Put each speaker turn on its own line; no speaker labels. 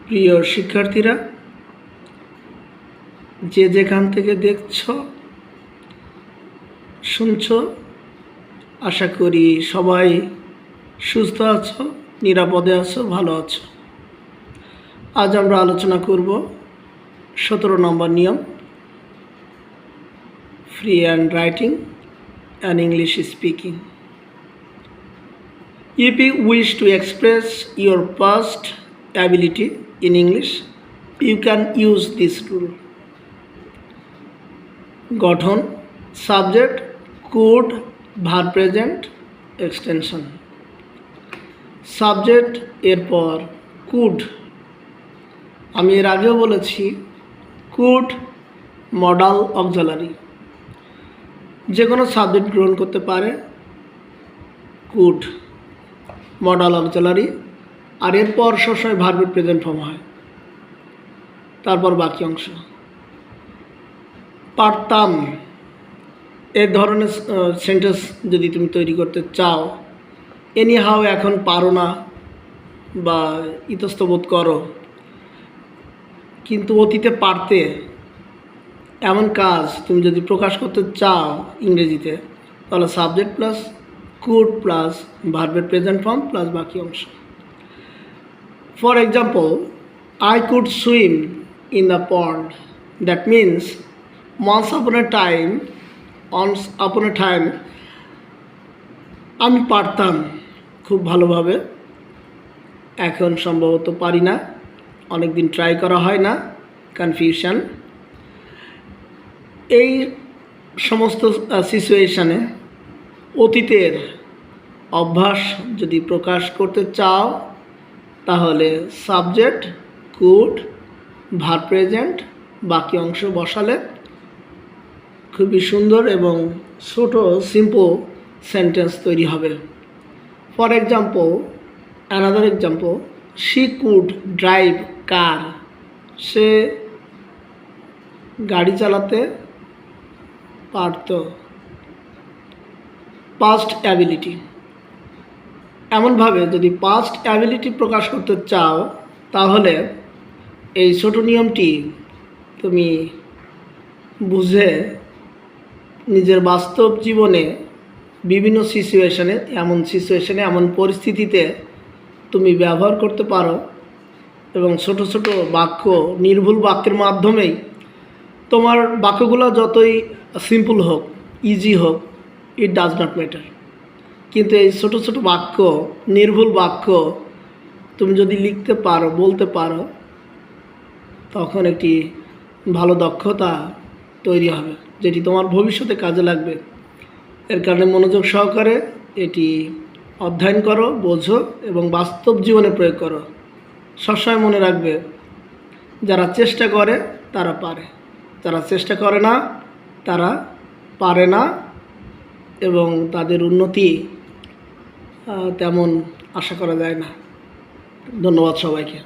প্রিয় শিক্ষার্থীরা, যে যেখান থেকে দেখছো শুনছো, আশা করি সবাই সুস্থ আছো, নিরাপদে আছো, ভালো আছো। আজ আমরা আলোচনা করব 17 নম্বর নিয়ম, free hand writing and English speaking. If you wish to express your past ability in English, you can use this rule. গঠন, subject, could, verb present, extension. Subject এরপর কুড। আমি এর আগেও বলেছি কুড মডাল অক্সিলারি, যে কোনো subject গ্রহণ করতে পারে কুড মডাল অক্সিলারি, আর এরপর সবসময় ভার্বের প্রেজেন্ট ফর্ম হয়। তারপর বাকি অংশ। পারতাম এই ধরনের সেন্টেন্স যদি তুমি তৈরি করতে চাও, এনি হাও এখন পারো না বা ইতস্তবোধ করো, কিন্তু অতীতে পারতে, এমন কাজ তুমি যদি প্রকাশ করতে চাও ইংরেজিতে, তাহলে সাবজেক্ট প্লাস কুড প্লাস ভার্বের প্রেজেন্ট ফর্ম প্লাস বাকি অংশ। For example, I could swim in the pond. That means once upon a time আমি পারতাম খুব ভালোভাবে, এখন সম্ভবত পারি না, অনেক দিন ট্রাই করা হয় না, কনফিউশন। এই সমস্ত সিচুয়েশানে অতীতের অভ্যাস যদি প্রকাশ করতে চাও, তাহলে সাবজেক্ট কুড ভার্ব প্রেজেন্ট বাকি অংশ বসালে খুবই সুন্দর এবং ছোট সিম্পল সেন্টেন্স তৈরি হবে। For example, another example, she could drive car. সে গাড়ি চালাতে পারত। Past ability. এমনভাবে যদি পাস্ট অ্যাবিলিটি প্রকাশ করতে চাও, তাহলে এই ছোট নিয়মটি তুমি বুঝে নিজের বাস্তব জীবনে বিভিন্ন সিচুয়েশানে, এমন পরিস্থিতিতে তুমি ব্যবহার করতে পারো এবং ছোট ছোট বাক্য, নির্ভুল বাক্যের মাধ্যমেই তোমার বাক্যগুলো যতই সিম্পল হোক, ইজি হোক, ইট ডাজ নট ম্যাটার, কিন্তু এই ছোট ছোট বাক্য, নির্ভুল বাক্য তুমি যদি লিখতে পারো, বলতে পারো, তখন একটি ভালো দক্ষতা তৈরি হবে, যেটি তোমার ভবিষ্যতে কাজে লাগবে। এর কারণে মনোযোগ সহকারে এটি অধ্যয়ন করো, বোঝো এবং বাস্তব জীবনে প্রয়োগ করো। সবসময় মনে রাখবে, যারা চেষ্টা করে তারা পারে, যারা চেষ্টা করে না তারা পারে না, এবং তাদের উন্নতি তেমন আশা করা যায় না। ধন্যবাদ সবাইকে।